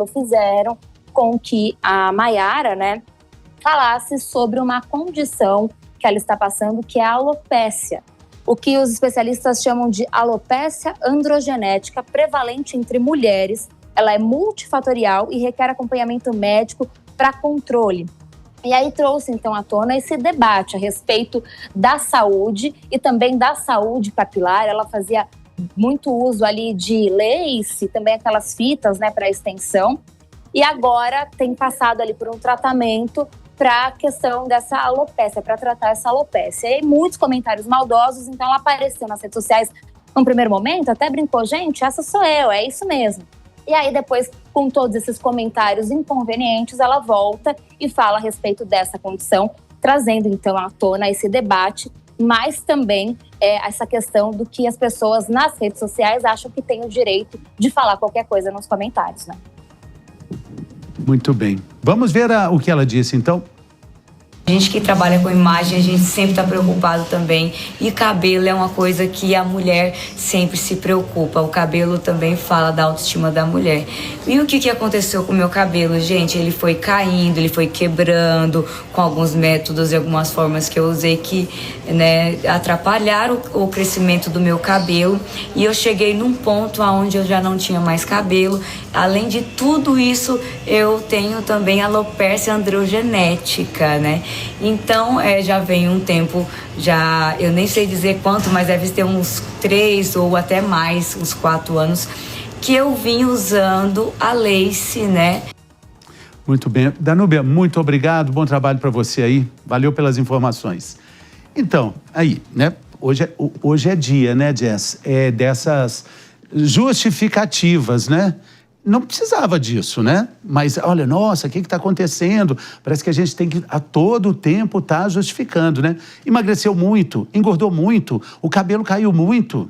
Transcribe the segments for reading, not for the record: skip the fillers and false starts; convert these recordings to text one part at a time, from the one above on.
fizeram com que a Maiara, né, falasse sobre uma condição que ela está passando, que é a alopécia. O que os especialistas chamam de alopécia androgenética, prevalente entre mulheres. Ela é multifatorial e requer acompanhamento médico para controle. E aí trouxe, então, à tona esse debate a respeito da saúde e também da saúde capilar. Ela fazia muito uso ali de lace, também aquelas fitas, né, para extensão. E agora tem passado ali por um tratamento para a questão dessa alopécia, para tratar essa alopécia. E muitos comentários maldosos, então ela apareceu nas redes sociais num primeiro momento, até brincou, gente, essa sou eu, é isso mesmo. E aí depois, com todos esses comentários inconvenientes, ela volta e fala a respeito dessa condição, trazendo então à tona esse debate, mas também essa questão do que as pessoas nas redes sociais acham que têm o direito de falar qualquer coisa nos comentários, né? Muito bem. Vamos ver o que ela disse, então. A gente que trabalha com imagem, a gente sempre está preocupado também. E cabelo é uma coisa que a mulher sempre se preocupa. O cabelo também fala da autoestima da mulher. E o que aconteceu com o meu cabelo, gente? Ele foi caindo, ele foi quebrando com alguns métodos e algumas formas que eu usei que, né, atrapalharam o crescimento do meu cabelo. E eu cheguei num ponto onde eu já não tinha mais cabelo. Além de tudo isso, eu tenho também alopécia androgenética, né? Então, já vem um tempo, já eu nem sei dizer quanto, mas deve ter uns 3 ou até mais, uns 4 anos, que eu vim usando a lace, né? Muito bem. Danúbia, muito obrigado, bom trabalho para você aí, valeu pelas informações. Então, aí, né, hoje é dia, né, Jess, dessas justificativas, né? Não precisava disso, né? Mas, olha, nossa, o que está acontecendo? Parece que a gente tem que, a todo tempo, estar justificando, né? Emagreceu muito, engordou muito, o cabelo caiu muito.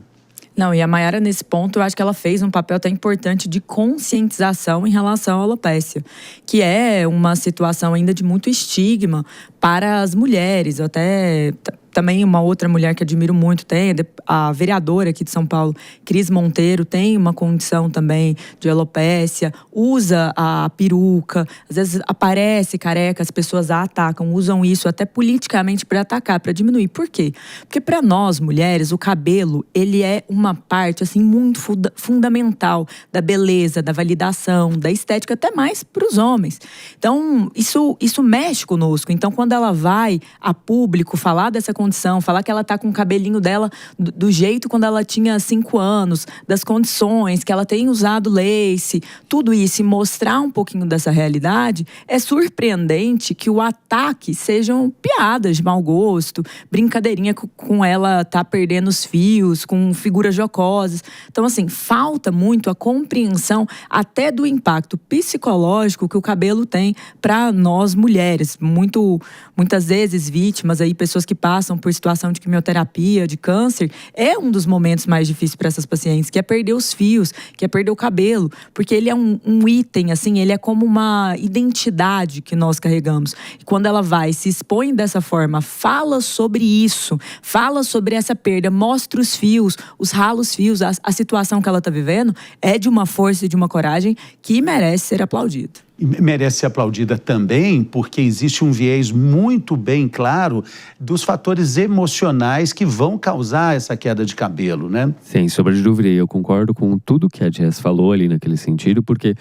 Não, e a Maiara, nesse ponto, eu acho que ela fez um papel até importante de conscientização em relação à alopécia, que é uma situação ainda de muito estigma para as mulheres. Eu até também uma outra mulher que admiro muito tem, a vereadora aqui de São Paulo, Cris Monteiro, tem uma condição também de alopécia, usa a peruca, às vezes aparece careca, as pessoas a atacam, usam isso até politicamente para atacar, para diminuir. Por quê? Porque para nós mulheres, o cabelo, ele é uma parte assim muito fundamental da beleza, da validação, da estética, até mais para os homens. Então, isso mexe conosco. Então, quando ela vai a público falar dessa condição, falar que ela tá com o cabelinho dela do jeito quando ela tinha 5 anos, das condições, que ela tem usado lace, tudo isso, e mostrar um pouquinho dessa realidade, é surpreendente que o ataque sejam piadas de mau gosto, brincadeirinha com ela tá perdendo os fios, com figuras jocosas. Então, assim, falta muito a compreensão até do impacto psicológico que o cabelo tem para nós mulheres. Muitas vezes vítimas aí, pessoas que passam por situação de quimioterapia, de câncer, é um dos momentos mais difíceis para essas pacientes, que é perder os fios, que é perder o cabelo, porque ele é um item, assim, ele é como uma identidade que nós carregamos. E quando ela vai, se expõe dessa forma, fala sobre isso, fala sobre essa perda, mostra os fios, os ralos fios, a situação que ela está vivendo, é de uma força e de uma coragem que merece ser aplaudida. E merece ser aplaudida também porque existe um viés muito bem claro dos fatores emocionais que vão causar essa queda de cabelo, né? Sem sombra de dúvida, eu concordo com tudo que a Jess falou ali naquele sentido, porque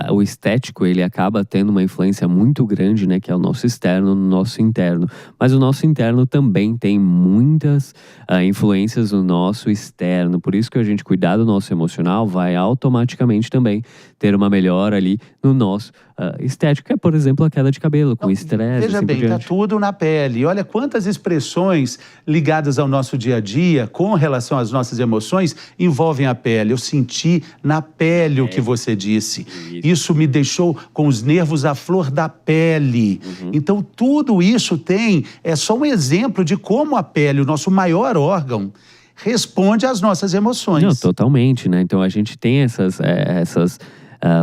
o estético, ele acaba tendo uma influência muito grande, né, que é o nosso externo, no nosso interno. Mas o nosso interno também tem muitas influências no nosso externo, por isso que a gente cuidar do nosso emocional vai automaticamente também ter uma melhora ali no nosso estético, que é, por exemplo, a queda de cabelo, com estresse. Veja bem, está tudo na pele. Olha quantas expressões ligadas ao nosso dia a dia, com relação às nossas emoções, envolvem a pele. Eu senti na pele o que você disse. Isso me deixou com os nervos à flor da pele. Então, tudo isso é só um exemplo de como a pele, o nosso maior órgão, responde às nossas emoções. Não, totalmente, né? Então, a gente tem essas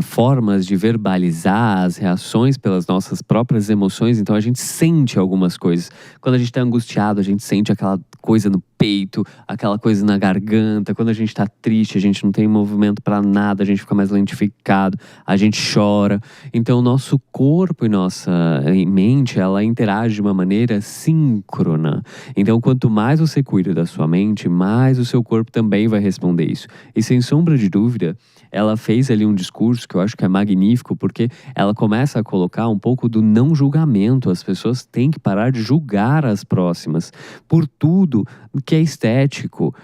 formas de verbalizar as reações pelas nossas próprias emoções. Então a gente sente algumas coisas. Quando a gente está angustiado, a gente sente aquela coisa no peito, aquela coisa na garganta. Quando a gente tá triste, a gente não tem movimento para nada, a gente fica mais lentificado, a gente chora. Então, nosso corpo e nossa mente, ela interage de uma maneira síncrona. Então, quanto mais você cuida da sua mente, mais o seu corpo também vai responder isso. E sem sombra de dúvida, ela fez ali um discurso que eu acho que é magnífico, porque ela começa a colocar um pouco do não julgamento. As pessoas têm que parar de julgar as próximas por tudo que é estético.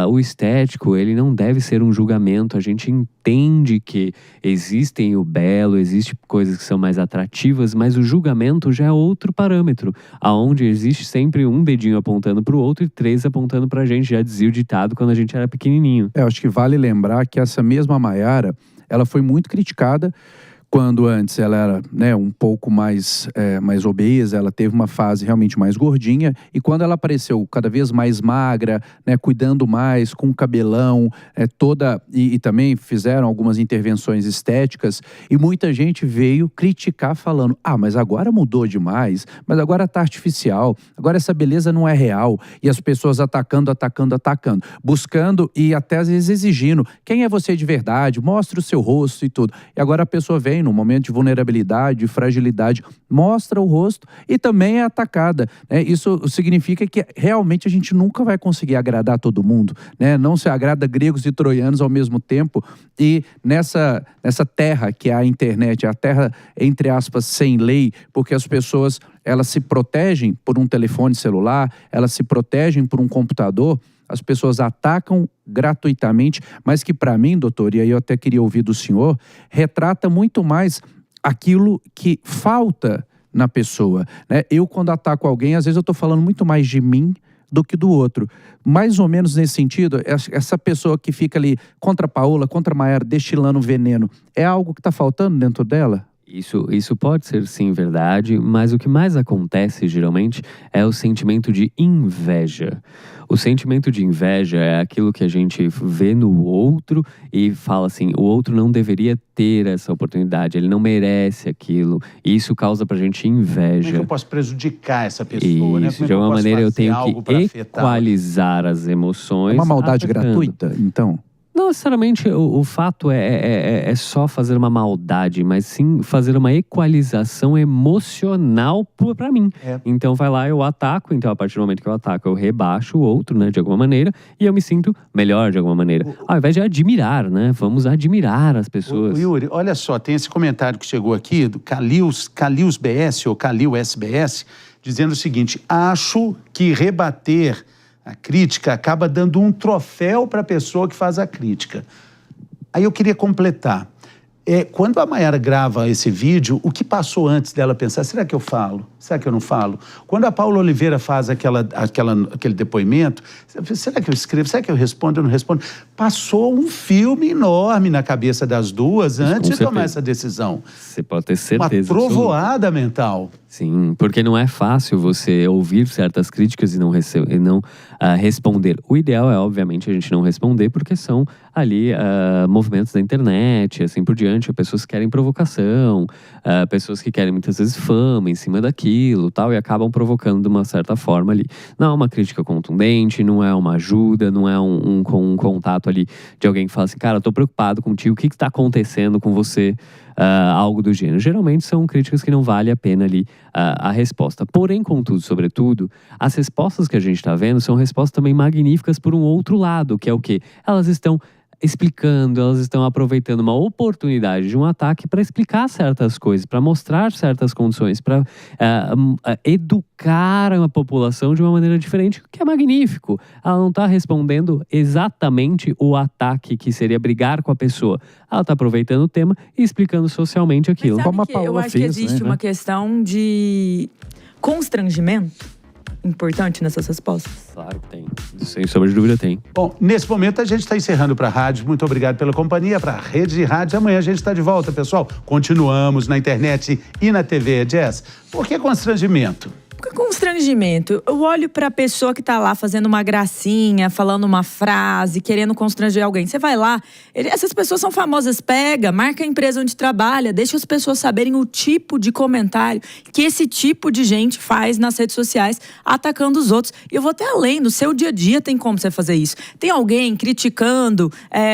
O estético, ele não deve ser um julgamento. A gente entende que existem o belo, existem coisas que são mais atrativas, mas o julgamento já é outro parâmetro, aonde existe sempre um dedinho apontando para o outro e 3 apontando para a gente. Já dizia o ditado quando a gente era pequenininho. Eu acho que vale lembrar que essa mesma Maiara, ela foi muito criticada quando antes ela era, né, um pouco mais obesa, ela teve uma fase realmente mais gordinha, e quando ela apareceu cada vez mais magra, né, cuidando mais, com cabelão, e também fizeram algumas intervenções estéticas, e muita gente veio criticar falando, mas agora mudou demais, mas agora tá artificial, agora essa beleza não é real, e as pessoas atacando, buscando e até às vezes exigindo, quem é você de verdade, mostra o seu rosto e tudo, e agora a pessoa vem no momento de vulnerabilidade, de fragilidade, mostra o rosto e também é atacada, né? Isso significa que realmente a gente nunca vai conseguir agradar todo mundo, né? Não se agrada gregos e troianos ao mesmo tempo, e nessa terra que é a internet, a terra, entre aspas, sem lei, porque as pessoas, elas se protegem por um telefone celular, elas se protegem por um computador, as pessoas atacam gratuitamente, mas que para mim, doutor, e aí eu até queria ouvir do senhor, retrata muito mais aquilo que falta na pessoa, né? Eu, quando ataco alguém, às vezes eu estou falando muito mais de mim do que do outro. Mais ou menos nesse sentido, essa pessoa que fica ali contra a Paola, contra a Maiara, destilando veneno, é algo que está faltando dentro dela? Isso pode ser sim verdade, mas o que mais acontece geralmente é o sentimento de inveja. O sentimento de inveja é aquilo que a gente vê no outro e fala assim, o outro não deveria ter essa oportunidade, ele não merece aquilo. E isso causa pra gente inveja. Como é que eu posso prejudicar essa pessoa? Isso, de alguma maneira eu tenho que equalizar as emoções. É uma maldade gratuita, então? Não necessariamente o fato é só fazer uma maldade, mas sim fazer uma equalização emocional pra mim. Então vai lá, eu ataco, então a partir do momento que eu ataco, eu rebaixo o outro, né, de alguma maneira, e eu me sinto melhor de alguma maneira. Ao invés de admirar, né, vamos admirar as pessoas. Yuri, olha só, tem esse comentário que chegou aqui, do Calius BS, ou Calil SBS, dizendo o seguinte, acho que rebater a crítica acaba dando um troféu para a pessoa que faz a crítica. Aí eu queria completar. Quando a Maiara grava esse vídeo, o que passou antes dela pensar, será que eu falo? Será que eu não falo? Quando a Paula Oliveira faz aquele depoimento, será que eu escrevo? Será que eu respondo? Eu não respondo? Passou um filme enorme na cabeça das duas antes de tomar essa decisão. Você pode ter certeza. Uma trovoada mental. Sim, porque não é fácil você ouvir certas críticas e não responder. O ideal é, obviamente, a gente não responder, porque são ali movimentos da internet, assim por diante, pessoas que querem provocação, pessoas que querem muitas vezes fama em cima daquilo, tal, e acabam provocando de uma certa forma ali. Não é uma crítica contundente, não é uma ajuda, não é um contato ali de alguém que fala assim, cara, eu tô preocupado contigo, o que está acontecendo com você? Algo do gênero. Geralmente são críticas que não vale a pena ali a resposta. Porém, contudo, sobretudo, as respostas que a gente está vendo são respostas também magníficas por um outro lado, que é o quê? Elas estão explicando, elas estão aproveitando uma oportunidade de um ataque para explicar certas coisas, para mostrar certas condições, para educar a população de uma maneira diferente, o que é magnífico. Ela não está respondendo exatamente o ataque que seria brigar com a pessoa. Ela está aproveitando o tema e explicando socialmente aquilo. Mas sabe que eu acho que existe uma questão de constrangimento importante nessas respostas? Claro que tem. Sem sombra de dúvida tem. Bom, nesse momento a gente está encerrando para a rádio. Muito obrigado pela companhia, para a Rede de Rádio. Amanhã a gente está de volta, pessoal. Continuamos na internet e na TV, Jess. Por que constrangimento? Que constrangimento. Eu olho pra pessoa que tá lá fazendo uma gracinha, falando uma frase, querendo constranger alguém. Você vai lá, essas pessoas são famosas, pega, marca a empresa onde trabalha, deixa as pessoas saberem o tipo de comentário que esse tipo de gente faz nas redes sociais, atacando os outros. E eu vou até além, no seu dia a dia tem como você fazer isso. Tem alguém criticando,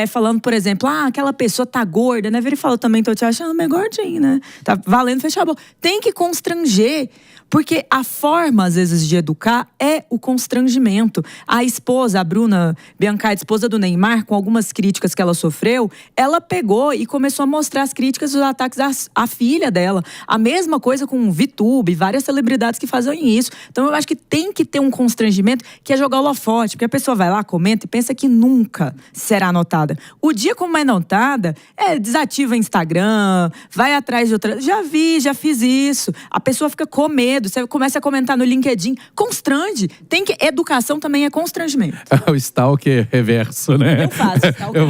falando, por exemplo, aquela pessoa tá gorda, né? Ele falou também, tô te achando meio gordinho, né? Tá valendo fechar a boca. Tem que constranger. Porque a forma, às vezes, de educar é o constrangimento. A esposa, a Bruna Biancardi, esposa do Neymar, com algumas críticas que ela sofreu, ela pegou e começou a mostrar as críticas dos ataques à filha dela. A mesma coisa com o VTube, várias celebridades que fazem isso. Então, eu acho que tem que ter um constrangimento que é jogar o holofote. Porque a pessoa vai lá, comenta e pensa que nunca será notada. O dia como é notada, desativa Instagram, vai atrás de outra... Já fiz isso. A pessoa fica com medo. Você começa a comentar no LinkedIn, constrange. Educação também é constrangimento. O stalker reverso, né? Eu faço stalker.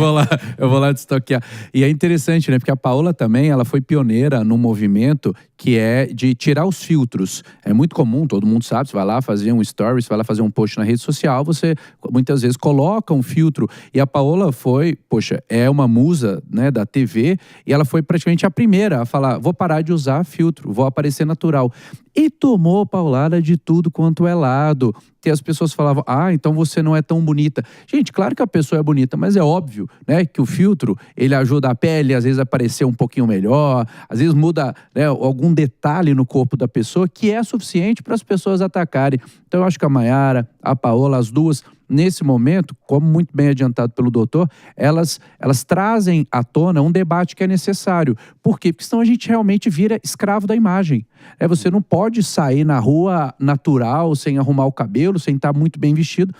Eu vou lá stalkear. E é interessante, né? Porque a Paola também, ela foi pioneira num movimento que é de tirar os filtros. É muito comum, todo mundo sabe, você vai lá fazer um story, você vai lá fazer um post na rede social, você muitas vezes coloca um filtro. E a Paola é uma musa, né, da TV, e ela foi praticamente a primeira a falar, vou parar de usar filtro, vou aparecer natural. E tomou paulada de tudo quanto é lado. Que as pessoas falavam, então você não é tão bonita. Gente, claro que a pessoa é bonita, mas é óbvio, né, que o filtro, ele ajuda a pele, às vezes, a parecer um pouquinho melhor, às vezes muda, né, algum detalhe no corpo da pessoa que é suficiente para as pessoas atacarem. Então, eu acho que a Mayara, a Paola, as duas, nesse momento, como muito bem adiantado pelo doutor, elas trazem à tona um debate que é necessário. Por quê? Porque senão a gente realmente vira escravo da imagem. Você não pode sair na rua natural, sem arrumar o cabelo, sem estar muito bem vestido.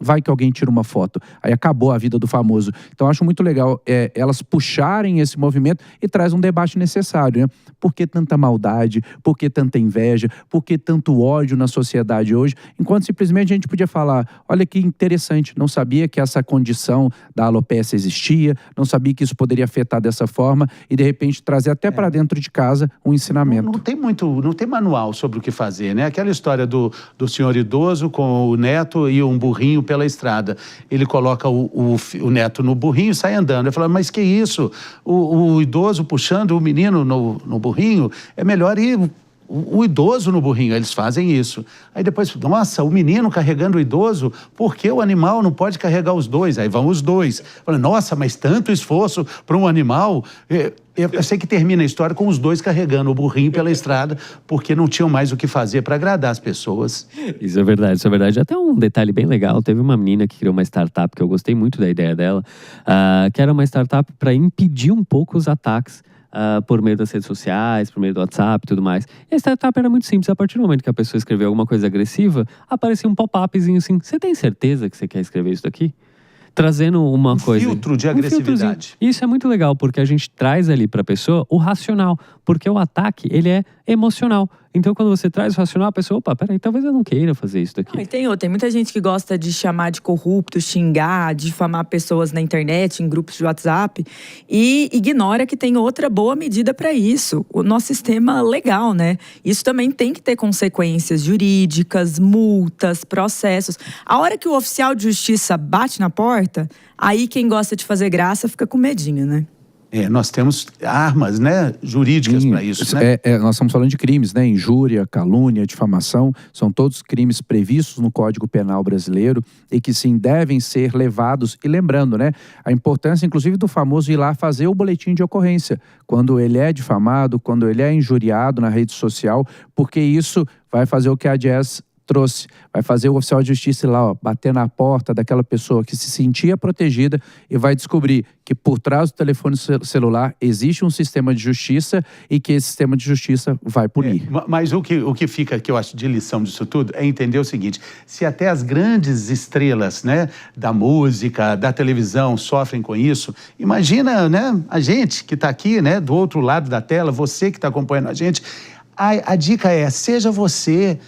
Vai que alguém tira uma foto. Aí acabou a vida do famoso. Então, acho muito legal elas puxarem esse movimento e traz um debate necessário, né? Por que tanta maldade? Por que tanta inveja? Por que tanto ódio na sociedade hoje? Enquanto simplesmente a gente podia falar, olha que interessante, não sabia que essa condição da alopécia existia, não sabia que isso poderia afetar dessa forma e, de repente, trazer até para dentro de casa um ensinamento. Não tem manual sobre o que fazer, né? Aquela história do senhor idoso com o neto e um burrinho pela estrada. Ele coloca o neto no burrinho e sai andando. Ele fala, mas que isso? O idoso puxando o menino no burrinho, é melhor ir o idoso no burrinho. Eles fazem isso. Aí depois, nossa, o menino carregando o idoso, por que o animal não pode carregar os dois? Aí vão os dois. Fala, nossa, mas tanto esforço para um animal... Eu sei que termina a história com os dois carregando o burrinho pela estrada, porque não tinham mais o que fazer para agradar as pessoas. Isso é verdade. Até um detalhe bem legal, teve uma menina que criou uma startup, que eu gostei muito da ideia dela, que era uma startup para impedir um pouco os ataques por meio das redes sociais, por meio do WhatsApp e tudo mais. E a startup era muito simples, a partir do momento que a pessoa escreveu alguma coisa agressiva, aparecia um pop-upzinho assim, você tem certeza que você quer escrever isso daqui? Trazendo uma coisa... filtro de agressividade. Isso é muito legal, porque a gente traz ali para a pessoa o racional. Porque o ataque, ele é emocional. Então, quando você traz o racional, a pessoa, opa, peraí, talvez eu não queira fazer isso daqui. Não, e tem muita gente que gosta de chamar de corrupto, xingar, difamar pessoas na internet, em grupos de WhatsApp, e ignora que tem outra boa medida para isso. O nosso sistema legal, né? Isso também tem que ter consequências jurídicas, multas, processos. A hora que o oficial de justiça bate na porta, aí quem gosta de fazer graça fica com medinho, né? Nós temos armas, né, jurídicas para isso, né? Nós estamos falando de crimes, né? Injúria, calúnia, difamação, são todos crimes previstos no Código Penal brasileiro e que sim devem ser levados. E lembrando, né, a importância inclusive do famoso ir lá fazer o boletim de ocorrência quando ele é difamado, quando ele é injuriado na rede social, porque isso vai fazer o que a Jess trouxe, vai fazer o oficial de justiça ir lá, bater na porta daquela pessoa que se sentia protegida e vai descobrir que por trás do telefone celular existe um sistema de justiça e que esse sistema de justiça vai punir. Mas o que fica, que eu acho de lição disso tudo, é entender o seguinte, se até as grandes estrelas, né, da música, da televisão sofrem com isso, imagina, né, a gente que está aqui, né, do outro lado da tela, você que está acompanhando a gente. A dica é, seja você,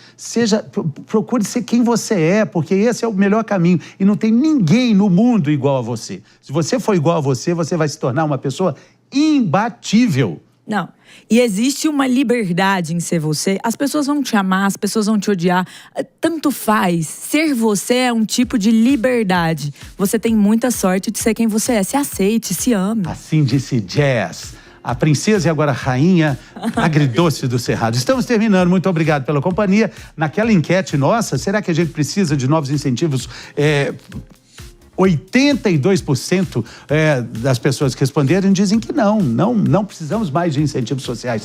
procure ser quem você é, porque esse é o melhor caminho. E não tem ninguém no mundo igual a você. Se você for igual a você, você vai se tornar uma pessoa imbatível. Não. E existe uma liberdade em ser você. As pessoas vão te amar, as pessoas vão te odiar. Tanto faz. Ser você é um tipo de liberdade. Você tem muita sorte de ser quem você é. Se aceite, se ame. Assim disse Jazz, a princesa e agora rainha agridoce do Cerrado. Estamos terminando. Muito obrigado pela companhia. Naquela enquete nossa, será que a gente precisa de novos incentivos? 82% das pessoas que responderam dizem que não precisamos mais de incentivos sociais.